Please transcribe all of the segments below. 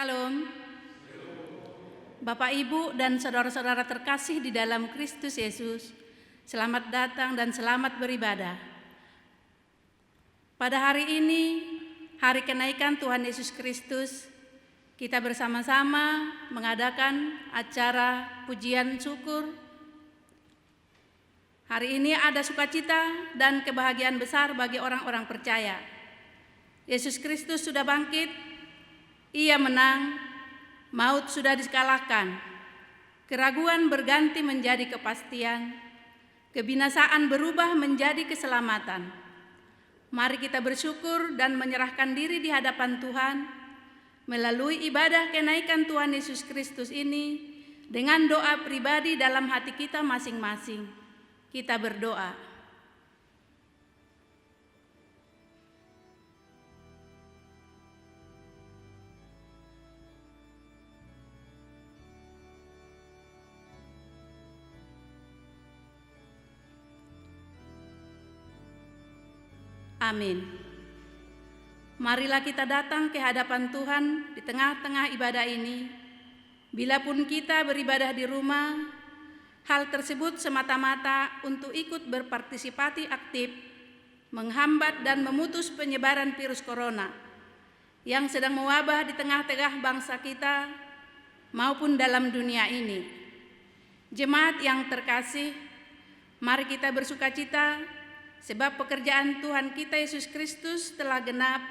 Shalom. Bapak, Ibu, dan saudara-saudara terkasih di dalam Kristus Yesus, selamat datang dan selamat beribadah. Pada hari ini, hari kenaikan Tuhan Yesus Kristus, kita bersama-sama mengadakan acara pujian syukur. Hari ini ada sukacita dan kebahagiaan besar bagi orang-orang percaya. Yesus Kristus sudah bangkit, Ia menang, maut sudah dikalahkan, keraguan berganti menjadi kepastian, kebinasaan berubah menjadi keselamatan. Mari kita bersyukur dan menyerahkan diri di hadapan Tuhan melalui ibadah kenaikan Tuhan Yesus Kristus ini dengan doa pribadi dalam hati kita masing-masing. Kita berdoa. Amin. Marilah kita datang ke hadapan Tuhan di tengah-tengah ibadah ini. Bila pun kita beribadah di rumah, hal tersebut semata-mata untuk ikut berpartisipasi aktif, menghambat dan memutus penyebaran virus corona yang sedang mewabah di tengah-tengah bangsa kita maupun dalam dunia ini. Jemaat yang terkasih, mari kita bersukacita sebab pekerjaan Tuhan kita Yesus Kristus telah genap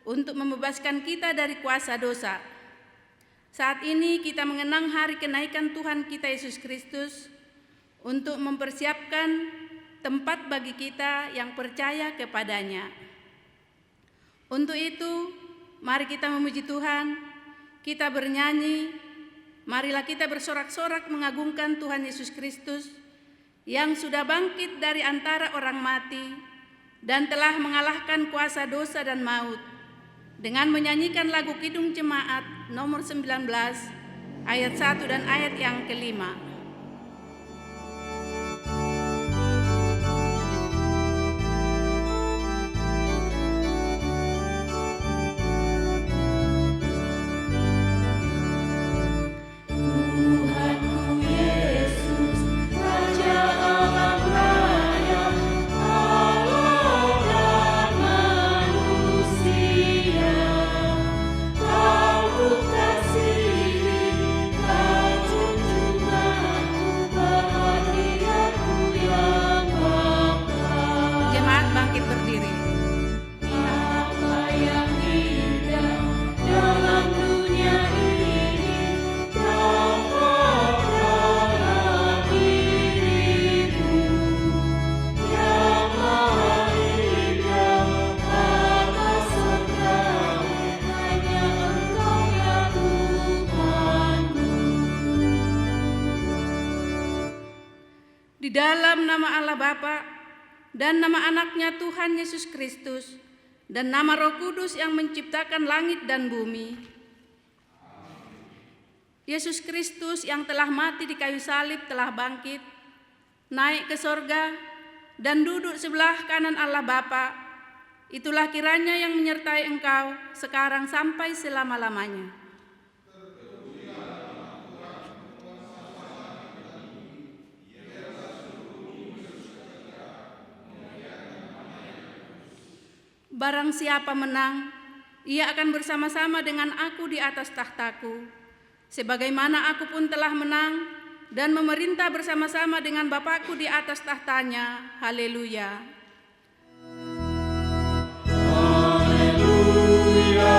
untuk membebaskan kita dari kuasa dosa. Saat ini kita mengenang hari kenaikan Tuhan kita Yesus Kristus untuk mempersiapkan tempat bagi kita yang percaya kepadanya. Untuk itu, mari kita memuji Tuhan, kita bernyanyi, marilah kita bersorak-sorak mengagungkan Tuhan Yesus Kristus yang sudah bangkit dari antara orang mati dan telah mengalahkan kuasa dosa dan maut, dengan menyanyikan lagu Kidung Jemaat nomor 19 ayat 1 dan ayat yang kelima. Di dalam nama Allah Bapa dan nama anaknya Tuhan Yesus Kristus dan nama Roh Kudus yang menciptakan langit dan bumi. Yesus Kristus yang telah mati di kayu salib telah bangkit, naik ke sorga dan duduk sebelah kanan Allah Bapa. Itulah kiranya yang menyertai engkau sekarang sampai selama-lamanya. Barang siapa menang, ia akan bersama-sama dengan aku di atas tahtaku, sebagaimana aku pun telah menang dan memerintah bersama-sama dengan Bapakku di atas tahtanya. Haleluya. Haleluya.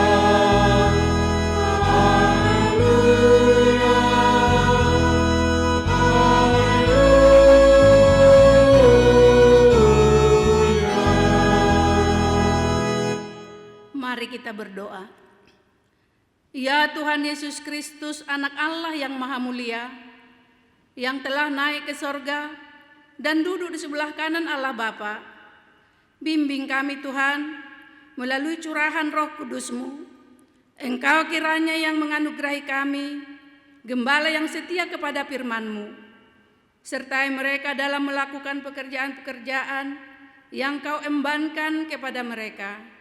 Mari kita berdoa. Ya Tuhan Yesus Kristus, anak Allah yang maha mulia, yang telah naik ke sorga dan duduk di sebelah kanan Allah Bapa, bimbing kami Tuhan melalui curahan Roh Kudus-Mu. Engkau kiranya yang menganugerahi kami, gembala yang setia kepada firman-Mu, sertai mereka dalam melakukan pekerjaan-pekerjaan yang Kau embankan kepada mereka.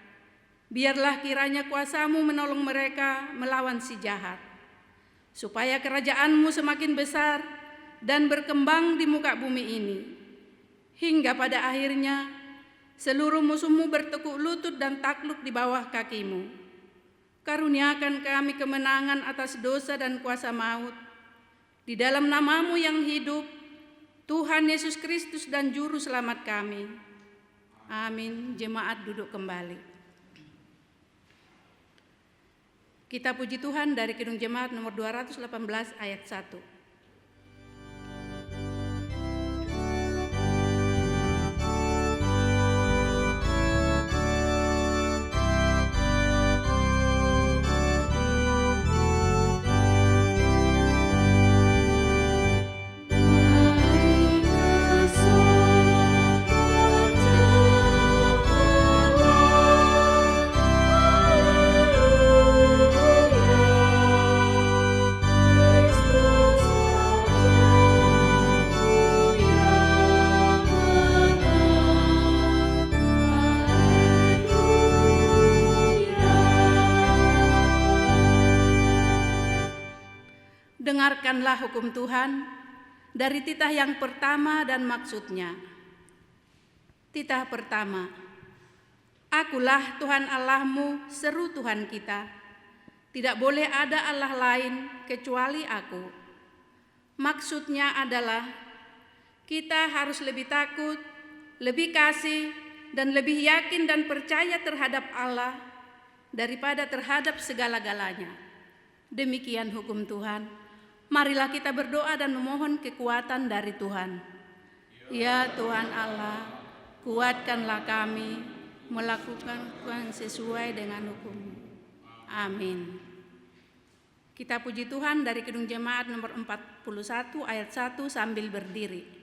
Biarlah kiranya kuasa-Mu menolong mereka melawan si jahat, supaya kerajaan-Mu semakin besar dan berkembang di muka bumi ini, hingga pada akhirnya seluruh musuh-Mu bertekuk lutut dan takluk di bawah kaki-Mu. Karuniakan kami kemenangan atas dosa dan kuasa maut, di dalam nama-Mu yang hidup, Tuhan Yesus Kristus dan Juru Selamat kami. Amin. Jemaat duduk kembali. Kita puji Tuhan dari Kidung Jemaat nomor 218 ayat 1. Dengarkanlah hukum Tuhan dari titah yang pertama dan maksudnya. Titah pertama, Akulah Tuhan Allahmu, seru Tuhan kita. Tidak boleh ada Allah lain kecuali Aku. Maksudnya adalah kita harus lebih takut, lebih kasih, dan lebih yakin dan percaya terhadap Allah daripada terhadap segala-galanya. Demikian hukum Tuhan. Marilah kita berdoa dan memohon kekuatan dari Tuhan. Ya Tuhan Allah, kuatkanlah kami melakukan sesuai dengan hukum-Mu. Amin. Kita puji Tuhan dari Kidung Jemaat nomor 41 ayat 1 sambil berdiri.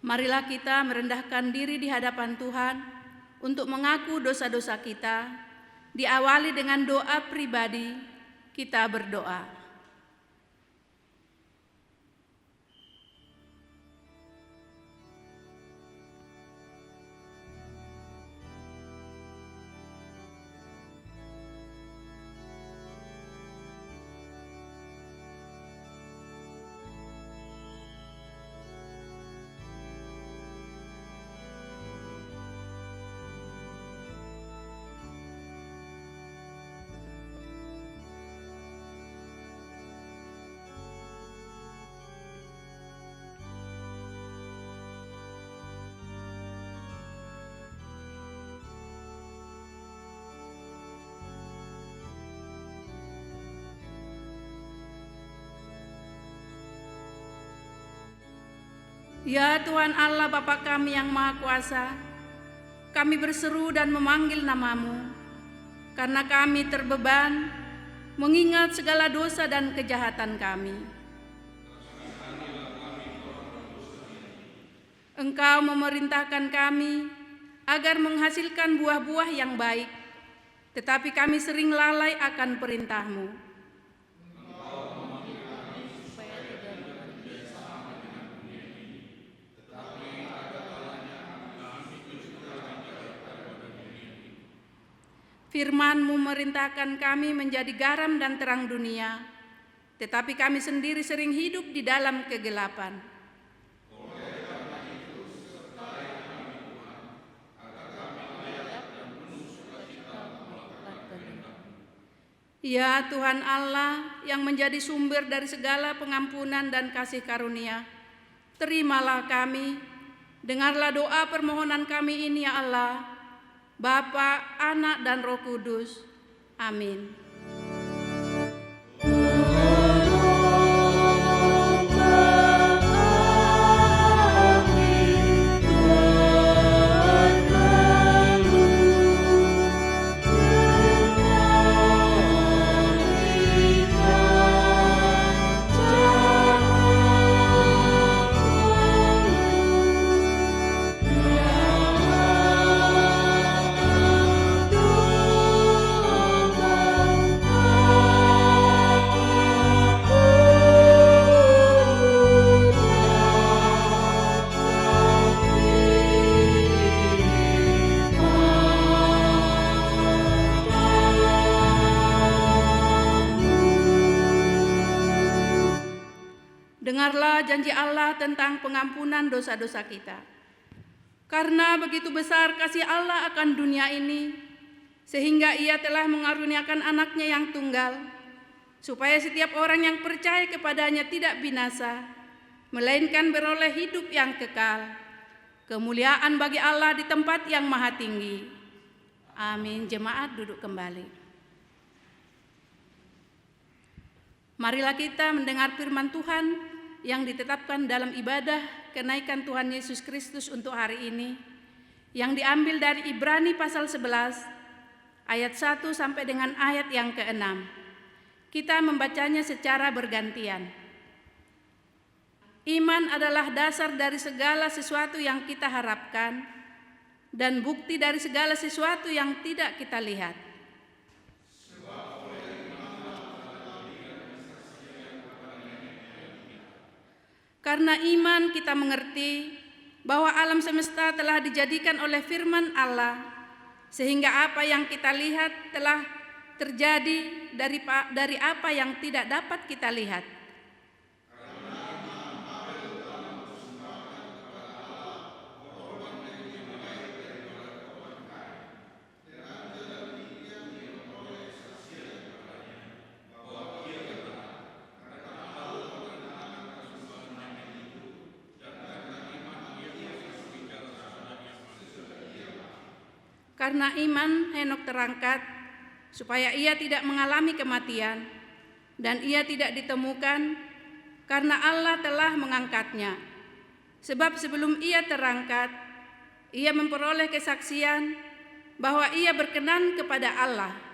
Marilah kita merendahkan diri di hadapan Tuhan untuk mengaku dosa-dosa kita. Diawali dengan doa pribadi, kita berdoa. Ya Tuhan Allah Bapa kami yang Maha Kuasa, kami berseru dan memanggil nama-Mu, karena kami terbeban mengingat segala dosa dan kejahatan kami. Engkau memerintahkan kami agar menghasilkan buah-buah yang baik, tetapi kami sering lalai akan perintah-Mu. Firman-Mu memerintahkan kami menjadi garam dan terang dunia, tetapi kami sendiri sering hidup di dalam kegelapan. Ya Tuhan Allah yang menjadi sumber dari segala pengampunan dan kasih karunia, terimalah kami, dengarlah doa permohonan kami ini ya Allah, Bapa, Anak, dan Roh Kudus. Amin. Dengarlah janji Allah tentang pengampunan dosa-dosa kita. Karena begitu besar kasih Allah akan dunia ini, sehingga Ia telah mengaruniakan anaknya yang tunggal, supaya setiap orang yang percaya kepadanya tidak binasa, melainkan beroleh hidup yang kekal. Kemuliaan bagi Allah di tempat yang maha tinggi. Amin. Jemaat duduk kembali. Marilah kita mendengar firman Tuhan yang ditetapkan dalam ibadah kenaikan Tuhan Yesus Kristus untuk hari ini, yang diambil dari Ibrani pasal 11 ayat 1 sampai dengan ayat yang ke-6. Kita membacanya secara bergantian. Iman adalah dasar dari segala sesuatu yang kita harapkan dan bukti dari segala sesuatu yang tidak kita lihat. Karena iman kita mengerti bahwa alam semesta telah dijadikan oleh firman Allah, sehingga apa yang kita lihat telah terjadi dari apa yang tidak dapat kita lihat. Karena iman Henokh terangkat supaya ia tidak mengalami kematian, dan ia tidak ditemukan karena Allah telah mengangkatnya. Sebab sebelum ia terangkat, ia memperoleh kesaksian bahwa ia berkenan kepada Allah.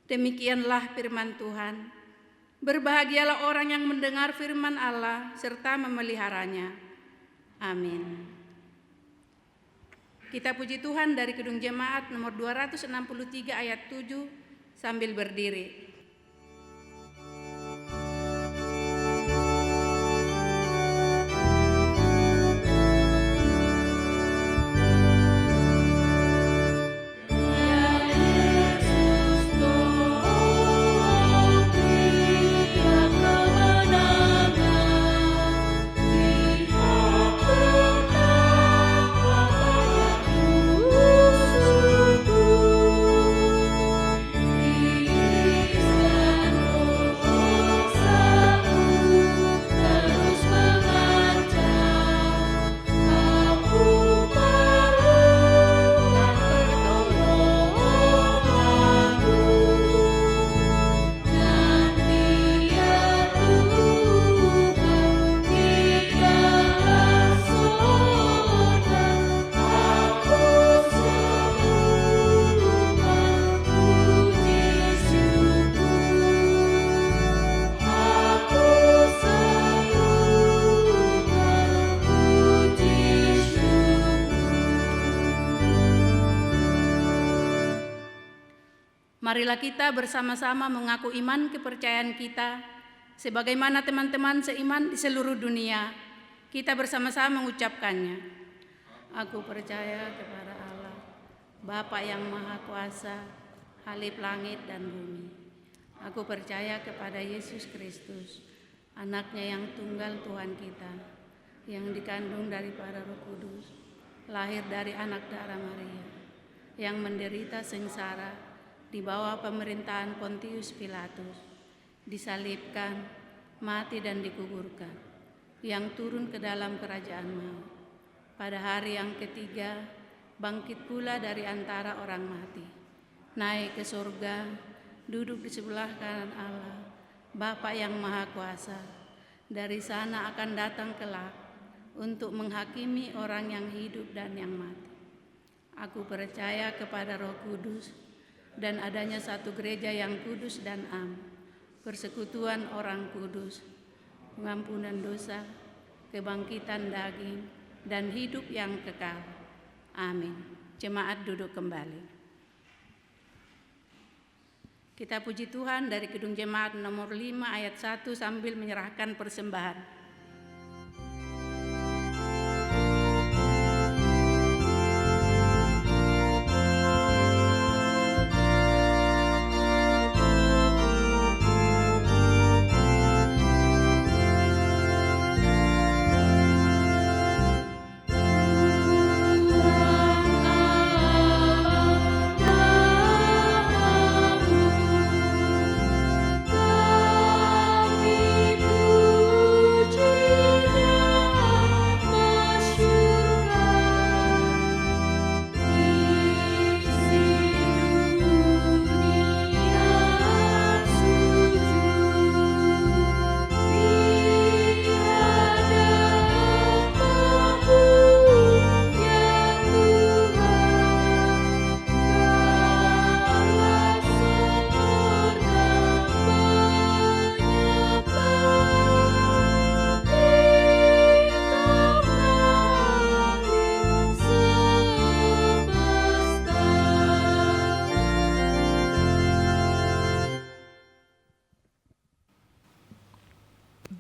Demikianlah firman Tuhan. Berbahagialah orang yang mendengar firman Allah serta memeliharanya. Amin. Kita puji Tuhan dari Kidung Jemaat nomor 263 ayat 7 sambil berdiri. Marilah kita bersama-sama mengaku iman kepercayaan kita, sebagaimana teman-teman seiman di seluruh dunia. Kita bersama-sama mengucapkannya. Aku percaya kepada Allah, Bapa yang Maha Kuasa, Khalif langit dan bumi. Aku percaya kepada Yesus Kristus, Anaknya yang tunggal Tuhan kita, yang dikandung daripada Roh Kudus, lahir dari anak darah Maria, yang menderita sengsara di bawah pemerintahan Pontius Pilatus, disalibkan, mati dan dikuburkan, yang turun ke dalam kerajaan maut. Pada hari yang ketiga, bangkit pula dari antara orang mati, naik ke surga, duduk di sebelah kanan Allah, Bapa yang Maha Kuasa. Dari sana akan datang kelak untuk menghakimi orang yang hidup dan yang mati. Aku percaya kepada Roh Kudus dan adanya satu gereja yang kudus dan am, persekutuan orang kudus, pengampunan dosa, kebangkitan daging, dan hidup yang kekal. Amin. Jemaat duduk kembali. Kita puji Tuhan dari Kidung Jemaat nomor 5 ayat 1 sambil menyerahkan persembahan.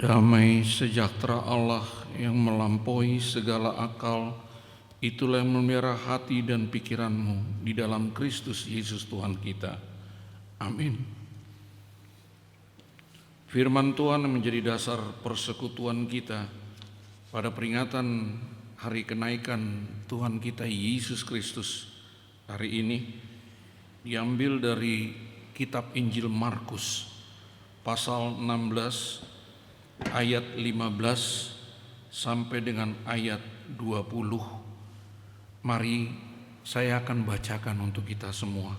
Damai sejahtera Allah yang melampaui segala akal, itulah yang memelihara hati dan pikiranmu di dalam Kristus Yesus Tuhan kita. Amin. Firman Tuhan menjadi dasar persekutuan kita pada peringatan hari kenaikan Tuhan kita Yesus Kristus hari ini, diambil dari kitab Injil Markus pasal 16 ayat 15 sampai dengan ayat 20. Mari saya akan bacakan untuk kita semua.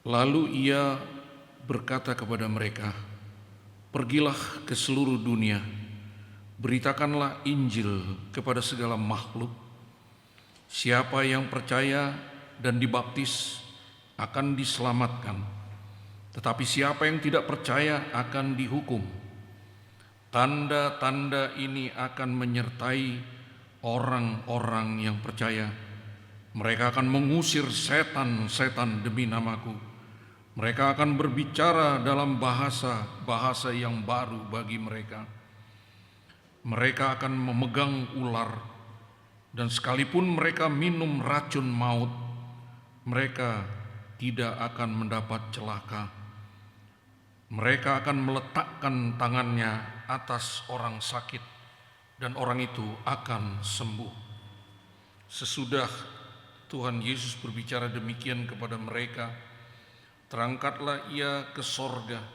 Lalu ia berkata kepada mereka, "Pergilah ke seluruh dunia, beritakanlah Injil kepada segala makhluk. Siapa yang percaya dan dibaptis akan diselamatkan, tetapi siapa yang tidak percaya akan dihukum. Tanda-tanda ini akan menyertai orang-orang yang percaya. Mereka akan mengusir setan-setan demi namaku. Mereka akan berbicara dalam bahasa yang baru bagi mereka. Mereka akan memegang ular, dan sekalipun mereka minum racun maut, mereka tidak akan mendapat celaka. Mereka akan meletakkan tangannya atas orang sakit, dan orang itu akan sembuh." Sesudah Tuhan Yesus berbicara demikian kepada mereka, terangkatlah ia ke sorga,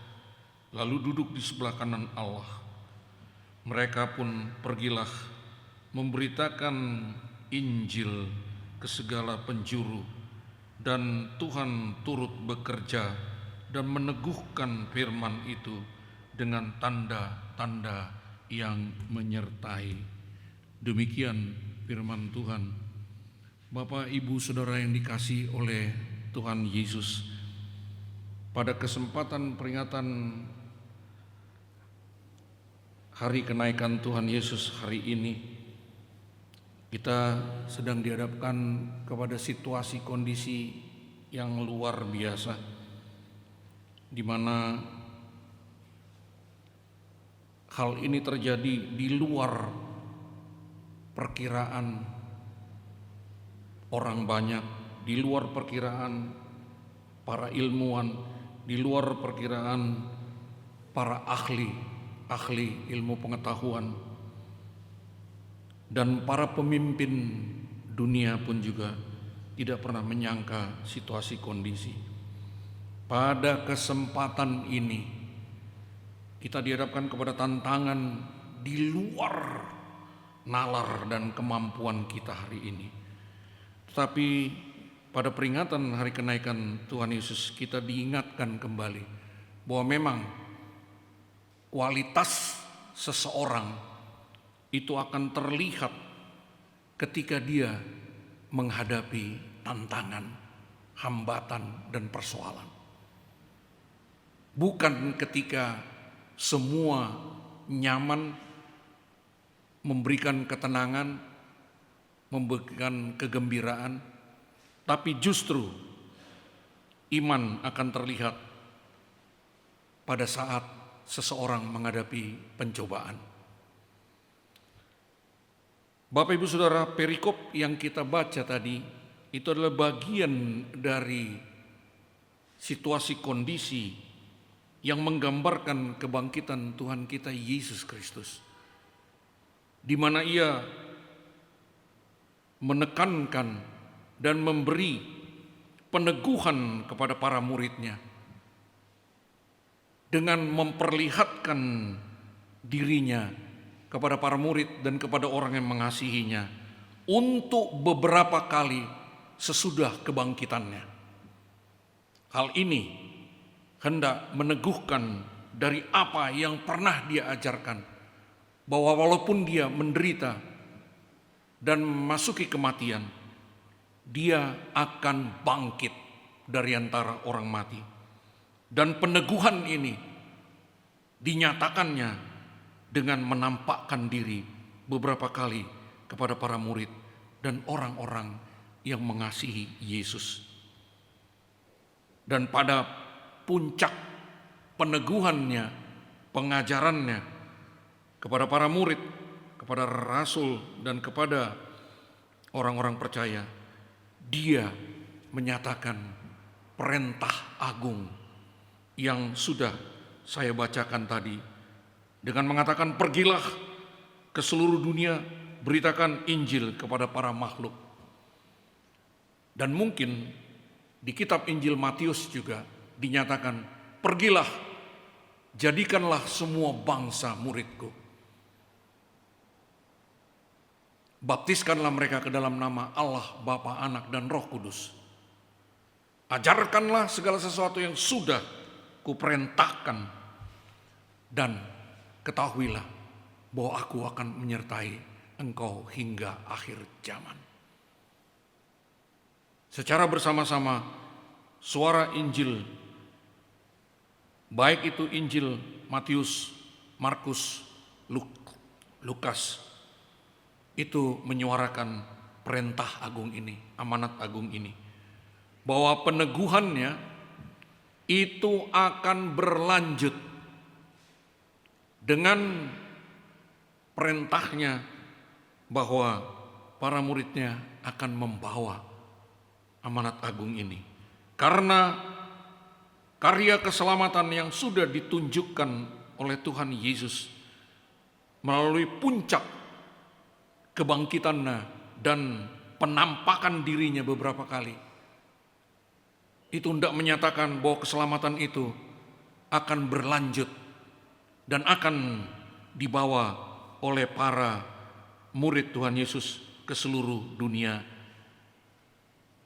lalu duduk di sebelah kanan Allah. Mereka pun pergilah memberitakan Injil ke segala penjuru, dan Tuhan turut bekerja dan meneguhkan firman itu dengan tanda-tanda yang menyertai. Demikian firman Tuhan. Bapak, Ibu, Saudara yang dikasihi oleh Tuhan Yesus, pada kesempatan peringatan hari kenaikan Tuhan Yesus hari ini, kita sedang dihadapkan kepada situasi kondisi yang luar biasa, di mana hal ini terjadi di luar perkiraan orang banyak, di luar perkiraan para ilmuwan, di luar perkiraan para ahli ilmu pengetahuan, dan para pemimpin dunia pun juga tidak pernah menyangka situasi kondisi. Pada kesempatan ini kita dihadapkan kepada tantangan di luar nalar dan kemampuan kita hari ini. Tetapi pada peringatan hari kenaikan Tuhan Yesus kita diingatkan kembali bahwa memang kualitas seseorang itu akan terlihat ketika dia menghadapi tantangan, hambatan, dan persoalan. Bukan ketika semua nyaman, memberikan ketenangan, memberikan kegembiraan, tapi justru iman akan terlihat pada saat seseorang menghadapi pencobaan. Bapak Ibu Saudara, perikop yang kita baca tadi itu adalah bagian dari situasi kondisi yang menggambarkan kebangkitan Tuhan kita Yesus Kristus, di mana Ia menekankan dan memberi peneguhan kepada para murid-Nya dengan memperlihatkan dirinya kepada para murid dan kepada orang yang mengasihinya untuk beberapa kali sesudah kebangkitannya. Hal ini hendak meneguhkan dari apa yang pernah dia ajarkan, bahwa walaupun dia menderita dan memasuki kematian, dia akan bangkit dari antara orang mati. Dan peneguhan ini dinyatakannya dengan menampakkan diri beberapa kali kepada para murid dan orang-orang yang mengasihi Yesus. Dan pada puncak peneguhannya, pengajarannya kepada para murid, kepada rasul, dan kepada orang-orang percaya, dia menyatakan perintah agung yang sudah saya bacakan tadi dengan mengatakan, pergilah ke seluruh dunia, beritakan Injil kepada para makhluk. Dan mungkin di kitab Injil Matius juga dinyatakan, pergilah, jadikanlah semua bangsa muridku. Baptiskanlah mereka ke dalam nama Allah, Bapa, Anak, dan Roh Kudus. Ajarkanlah segala sesuatu yang sudah kuperintahkan, dan ketahuilah bahwa aku akan menyertai engkau hingga akhir zaman. Secara bersama-sama, suara Injil, baik itu Injil Matius, Markus, Lukas, itu menyuarakan perintah agung ini, amanat agung ini, bahwa peneguhannya itu akan berlanjut dengan perintahnya bahwa para muridnya akan membawa amanat agung ini. Karena karya keselamatan yang sudah ditunjukkan oleh Tuhan Yesus melalui puncak kebangkitannya dan penampakan dirinya beberapa kali, itu hendak menyatakan bahwa keselamatan itu akan berlanjut dan akan dibawa oleh para murid Tuhan Yesus ke seluruh dunia.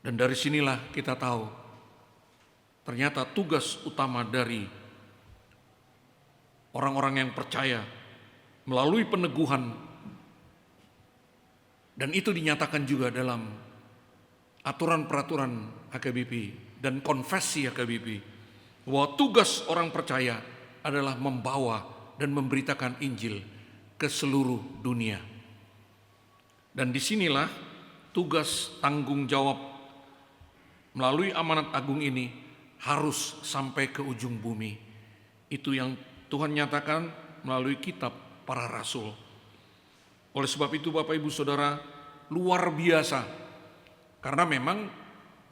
Dan dari sinilah kita tahu ternyata tugas utama dari orang-orang yang percaya melalui peneguhan, dan itu dinyatakan juga dalam aturan-peraturan HKBP dan konfesi HKBP, bahwa tugas orang percaya adalah membawa dan memberitakan Injil ke seluruh dunia. Dan disinilah tugas tanggung jawab melalui amanat agung ini harus sampai ke ujung bumi. Itu yang Tuhan nyatakan melalui kitab para rasul. Oleh sebab itu Bapak Ibu Saudara, luar biasa, karena memang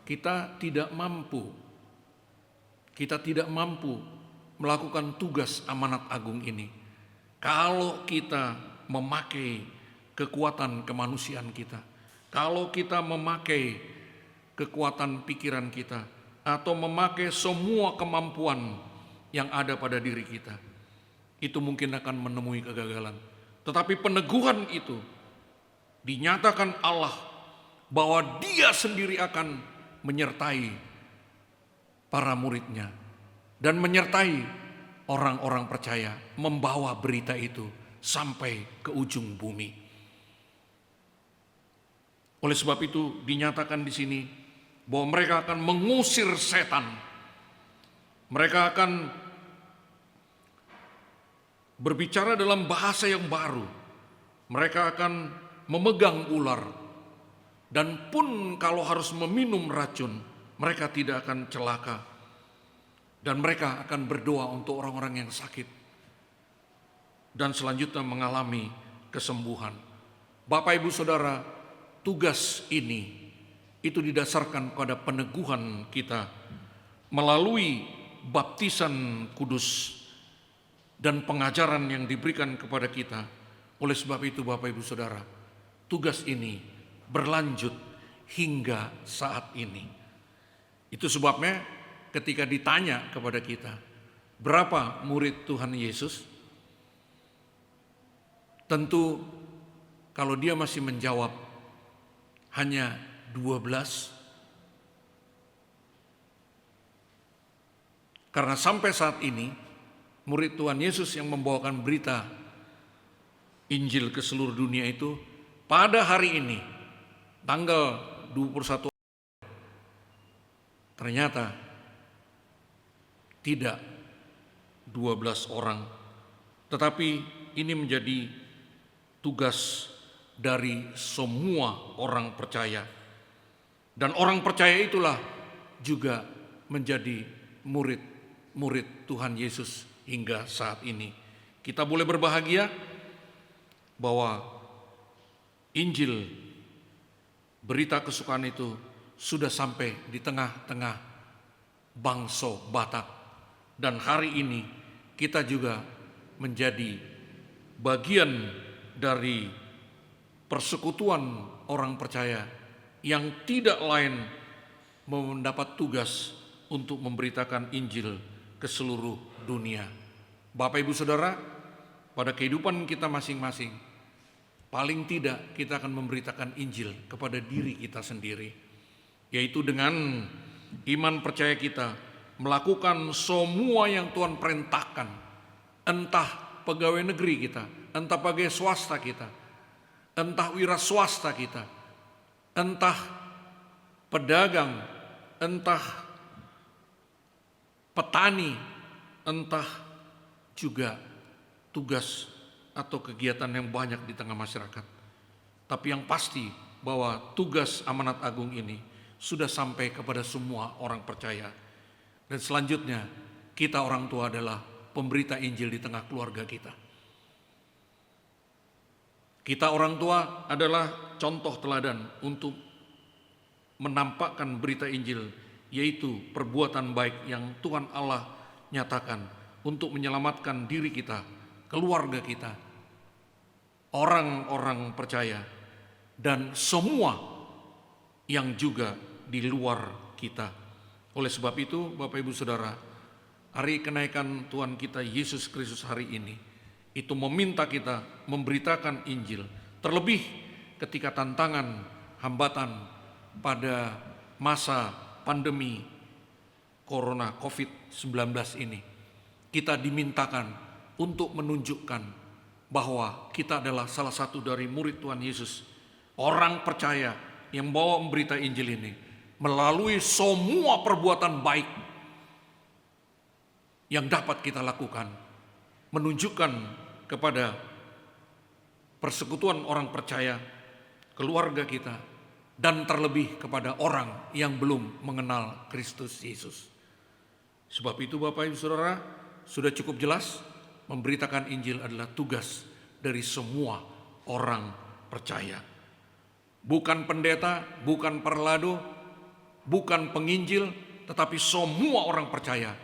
kita tidak mampu melakukan tugas amanat agung ini kalau kita memakai kekuatan kemanusiaan kita, Kalau kita memakai kekuatan pikiran kita atau memakai semua kemampuan yang ada pada diri kita, itu mungkin akan menemui kegagalan. Tetapi peneguhan itu dinyatakan Allah bahwa Dia sendiri akan menyertai para muridnya dan menyertai orang-orang percaya, membawa berita itu sampai ke ujung bumi. Oleh sebab itu dinyatakan di sini bahwa mereka akan mengusir setan. Mereka akan berbicara dalam bahasa yang baru. Mereka akan memegang ular. Dan pun kalau harus meminum racun, mereka tidak akan celaka. Dan mereka akan berdoa untuk orang-orang yang sakit. Dan selanjutnya mengalami kesembuhan. Bapak, Ibu, Saudara, tugas ini itu didasarkan pada peneguhan kita melalui baptisan kudus dan pengajaran yang diberikan kepada kita. Oleh sebab itu Bapak, Ibu, Saudara, tugas ini berlanjut hingga saat ini. Itu sebabnya ketika ditanya kepada kita, berapa murid Tuhan Yesus? Tentu kalau dia masih menjawab hanya 12, karena sampai saat ini murid Tuhan Yesus yang membawakan berita Injil ke seluruh dunia itu pada hari ini tanggal 21 ternyata tidak 12 orang, tetapi ini menjadi tugas dari semua orang percaya. Dan orang percaya itulah juga menjadi murid Tuhan Yesus hingga saat ini. Kita boleh berbahagia bahwa Injil, berita kesukaan itu sudah sampai di tengah-tengah bangsa Batak. Dan hari ini kita juga menjadi bagian dari persekutuan orang percaya yang tidak lain mendapat tugas untuk memberitakan Injil ke seluruh dunia. Bapak, Ibu, Saudara, pada kehidupan kita masing-masing, paling tidak kita akan memberitakan Injil kepada diri kita sendiri, yaitu dengan iman percaya kita melakukan semua yang Tuhan perintahkan, entah pegawai negeri kita, entah pegawai swasta kita, entah wira swasta kita, entah pedagang, entah petani, entah juga tugas atau kegiatan yang banyak di tengah masyarakat. Tapi yang pasti bahwa tugas amanat agung ini sudah sampai kepada semua orang percaya. Dan selanjutnya kita orang tua adalah pemberita Injil di tengah keluarga kita. Kita orang tua adalah contoh teladan untuk menampakkan berita Injil, yaitu perbuatan baik yang Tuhan Allah nyatakan untuk menyelamatkan diri kita, keluarga kita, orang-orang percaya, dan semua yang juga di luar kita. Oleh sebab itu, Bapak, Ibu, Saudara, hari kenaikan Tuhan kita Yesus Kristus hari ini itu meminta kita memberitakan Injil, terlebih ketika tantangan, hambatan pada masa pandemi Corona COVID-19 ini. Kita dimintakan untuk menunjukkan bahwa kita adalah salah satu dari murid Tuhan Yesus, orang percaya yang bawa berita Injil ini melalui semua perbuatan baik yang dapat kita lakukan, menunjukkan kepada persekutuan orang percaya, keluarga kita, dan terlebih kepada orang yang belum mengenal Kristus Yesus. Sebab itu Bapak, Ibu, Saudara, sudah cukup jelas memberitakan Injil adalah tugas dari semua orang percaya. Bukan pendeta, bukan perlado, bukan penginjil, tetapi semua orang percaya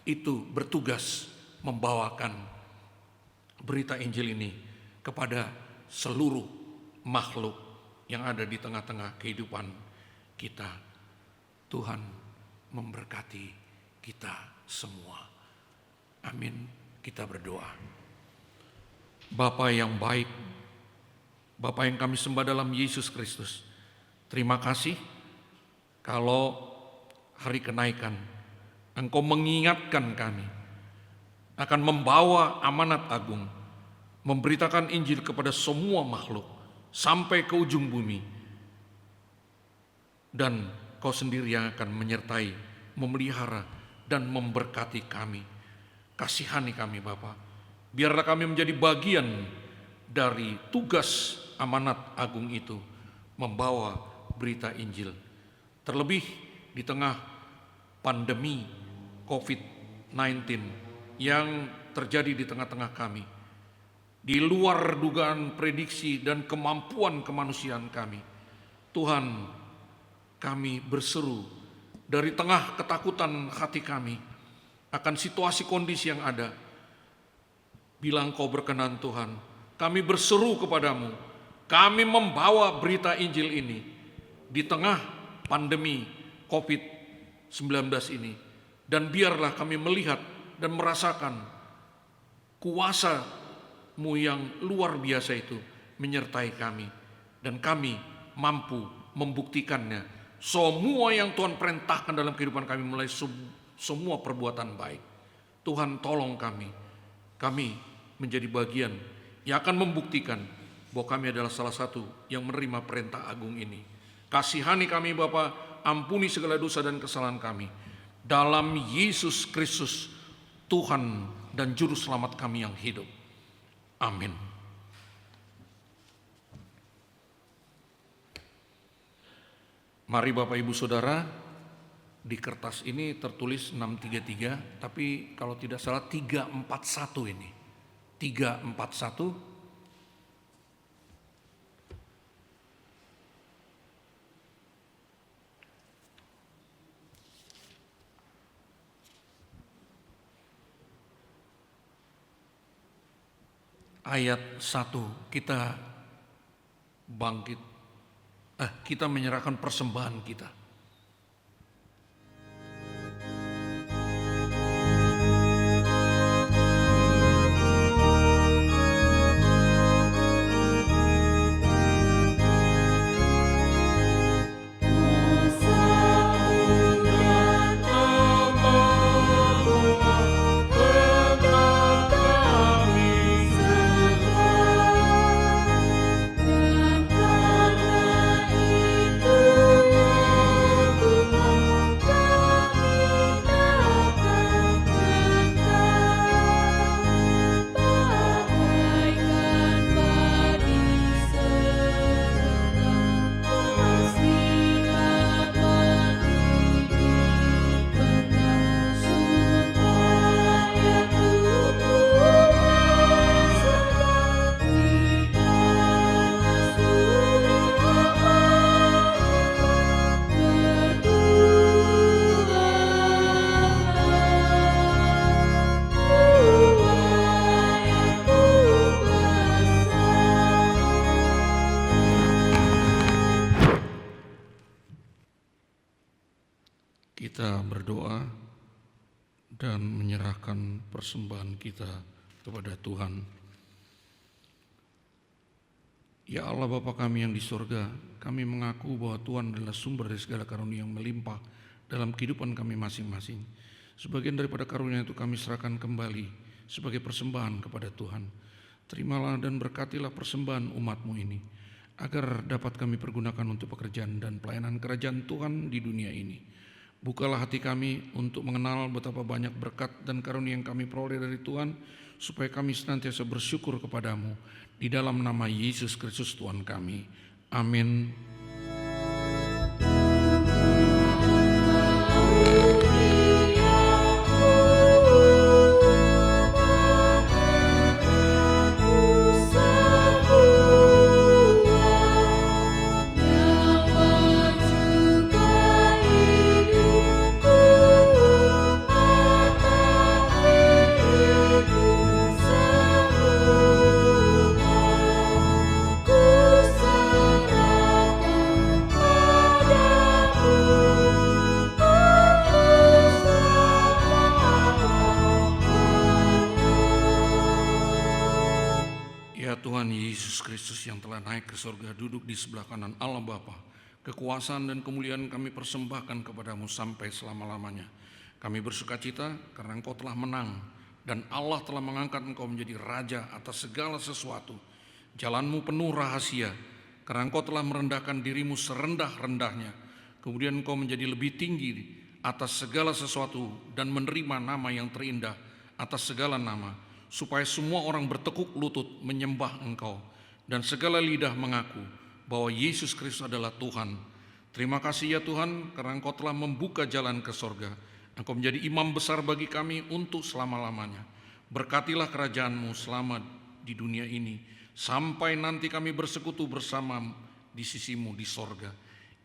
itu bertugas membawakan berita Injil ini kepada seluruh makhluk yang ada di tengah-tengah kehidupan kita. Tuhan memberkati kita semua. Amin. Kita berdoa. Bapa yang baik, Bapa yang kami sembah dalam Yesus Kristus, terima kasih kalau hari kenaikan Engkau mengingatkan kami akan membawa amanat agung, memberitakan Injil kepada semua makhluk sampai ke ujung bumi. Dan Kau sendiri yang akan menyertai, memelihara, dan memberkati kami. Kasihani kami Bapa, biarlah kami menjadi bagian dari tugas amanat agung itu, membawa berita Injil. Terlebih di tengah pandemi COVID-19 yang terjadi di tengah-tengah kami, di luar dugaan prediksi dan kemampuan kemanusiaan kami. Tuhan, kami berseru dari tengah ketakutan hati kami akan situasi kondisi yang ada. Bila Engkau berkenan Tuhan, kami berseru kepadamu, kami membawa berita Injil ini di tengah pandemi COVID-19 ini. Dan biarlah kami melihat dan merasakan kuasa-Mu yang luar biasa itu menyertai kami. Dan kami mampu membuktikannya. Semua yang Tuhan perintahkan dalam kehidupan kami, mulai semua perbuatan baik. Tuhan tolong kami menjadi bagian yang akan membuktikan bahwa kami adalah salah satu yang menerima perintah agung ini. Kasihani kami Bapa, ampuni segala dosa dan kesalahan kami. Dalam Yesus Kristus, Tuhan dan Juru Selamat kami yang hidup. Amin. Mari Bapak Ibu Saudara, di kertas ini tertulis 633, tapi kalau tidak salah 341 ini. 341. Ayat 1, kita bangkit, kita menyerahkan persembahan kita. Kita berdoa dan menyerahkan persembahan kita kepada Tuhan. Ya Allah Bapa kami yang di surga, kami mengaku bahwa Tuhan adalah sumber dari segala karunia yang melimpah dalam kehidupan kami masing-masing. Sebagian daripada karunia itu kami serahkan kembali sebagai persembahan kepada Tuhan. Terimalah dan berkatilah persembahan umat-Mu ini, agar dapat kami pergunakan untuk pekerjaan dan pelayanan kerajaan Tuhan di dunia ini. Bukalah hati kami untuk mengenal betapa banyak berkat dan karunia yang kami peroleh dari Tuhan, supaya kami senantiasa bersyukur kepadamu. Di dalam nama Yesus Kristus Tuhan kami. Amin. Ku serahkan Kristus yang telah naik ke surga, duduk di sebelah kanan Allah Bapa, kekuasaan dan kemuliaan kami persembahkan kepadamu sampai selama-lamanya. Kami bersukacita karena Engkau telah menang dan Allah telah mengangkat Engkau menjadi Raja atas segala sesuatu. Jalanmu penuh rahasia karena Engkau telah merendahkan dirimu serendah-rendahnya. Kemudian Engkau menjadi lebih tinggi atas segala sesuatu dan menerima nama yang terindah atas segala nama, supaya semua orang bertekuk lutut menyembah Engkau dan segala lidah mengaku bahwa Yesus Kristus adalah Tuhan. Terima kasih ya Tuhan, karena Engkau telah membuka jalan ke sorga. Engkau menjadi imam besar bagi kami untuk selama-lamanya. Berkatilah kerajaan-Mu selama di dunia ini, sampai nanti kami bersekutu bersama di sisi-Mu di sorga.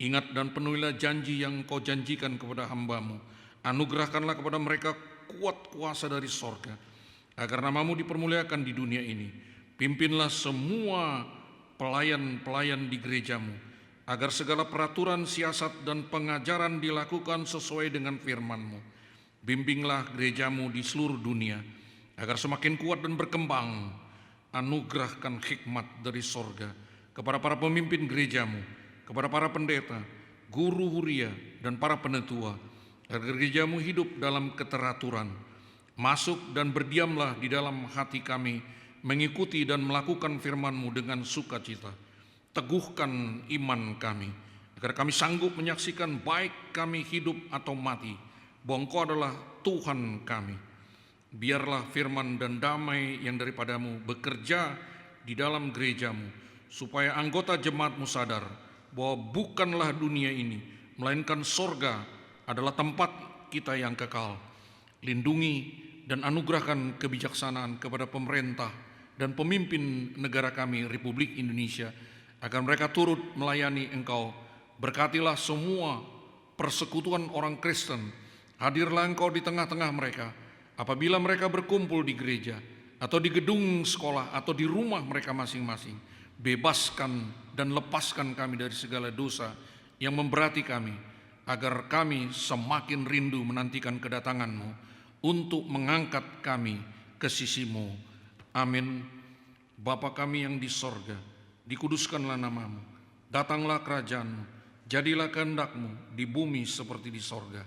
Ingat dan penuhilah janji yang Engkau janjikan kepada hamba-Mu. Anugerahkanlah kepada mereka kuat kuasa dari sorga, agar nama-Mu dipermuliakan di dunia ini. Pimpinlah semua pelayan-pelayan di gereja-Mu, agar segala peraturan, siasat, dan pengajaran dilakukan sesuai dengan firman-Mu. Bimbinglah gereja-Mu di seluruh dunia, agar semakin kuat dan berkembang. Anugerahkan hikmat dari sorga kepada para pemimpin gereja-Mu, kepada para pendeta, guru huria, dan para penetua, agar gereja-Mu hidup dalam keteraturan. Masuk dan berdiamlah di dalam hati kami, mengikuti dan melakukan firman-Mu dengan sukacita. Teguhkan iman kami, agar kami sanggup menyaksikan baik kami hidup atau mati, bahwa Engkau adalah Tuhan kami. Biarlah firman dan damai yang daripada-Mu bekerja di dalam gereja-Mu, supaya anggota jemaat-Mu sadar bahwa bukanlah dunia ini, melainkan sorga adalah tempat kita yang kekal. Lindungi dan anugerahkan kebijaksanaan kepada pemerintah dan pemimpin negara kami, Republik Indonesia, agar mereka turut melayani Engkau. Berkatilah semua persekutuan orang Kristen. Hadirlah Engkau di tengah-tengah mereka, apabila mereka berkumpul di gereja, atau di gedung sekolah, atau di rumah mereka masing-masing. Bebaskan dan lepaskan kami dari segala dosa yang memberati kami, agar kami semakin rindu menantikan kedatangan-Mu untuk mengangkat kami ke sisi-Mu. Amin. Bapa kami yang di sorga, dikuduskanlah nama-Mu, datanglah kerajaan-Mu, jadilah kehendak-Mu di bumi seperti di sorga.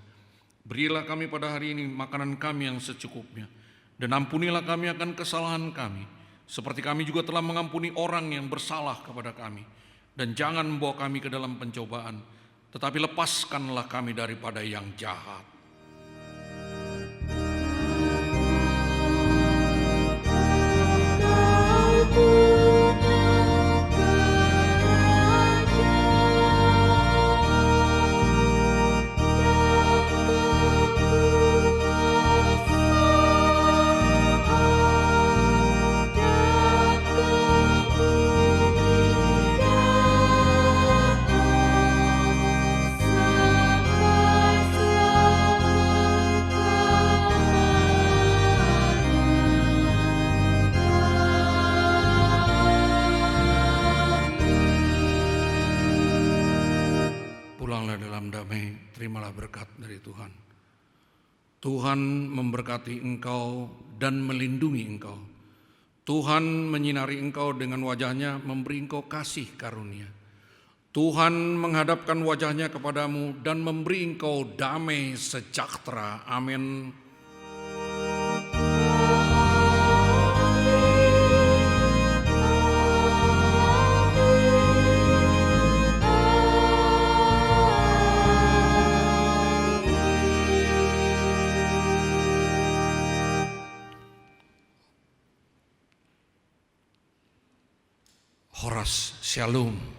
Berilah kami pada hari ini makanan kami yang secukupnya, dan ampunilah kami akan kesalahan kami, seperti kami juga telah mengampuni orang yang bersalah kepada kami. Dan jangan membawa kami ke dalam pencobaan, tetapi lepaskanlah kami daripada yang jahat. Terimalah berkat dari Tuhan. Tuhan memberkati engkau dan melindungi engkau. Tuhan menyinari engkau dengan wajah-Nya, memberi engkau kasih karunia. Tuhan menghadapkan wajah-Nya kepadamu dan memberi engkau damai sejahtera. Amin. Horas Shalom.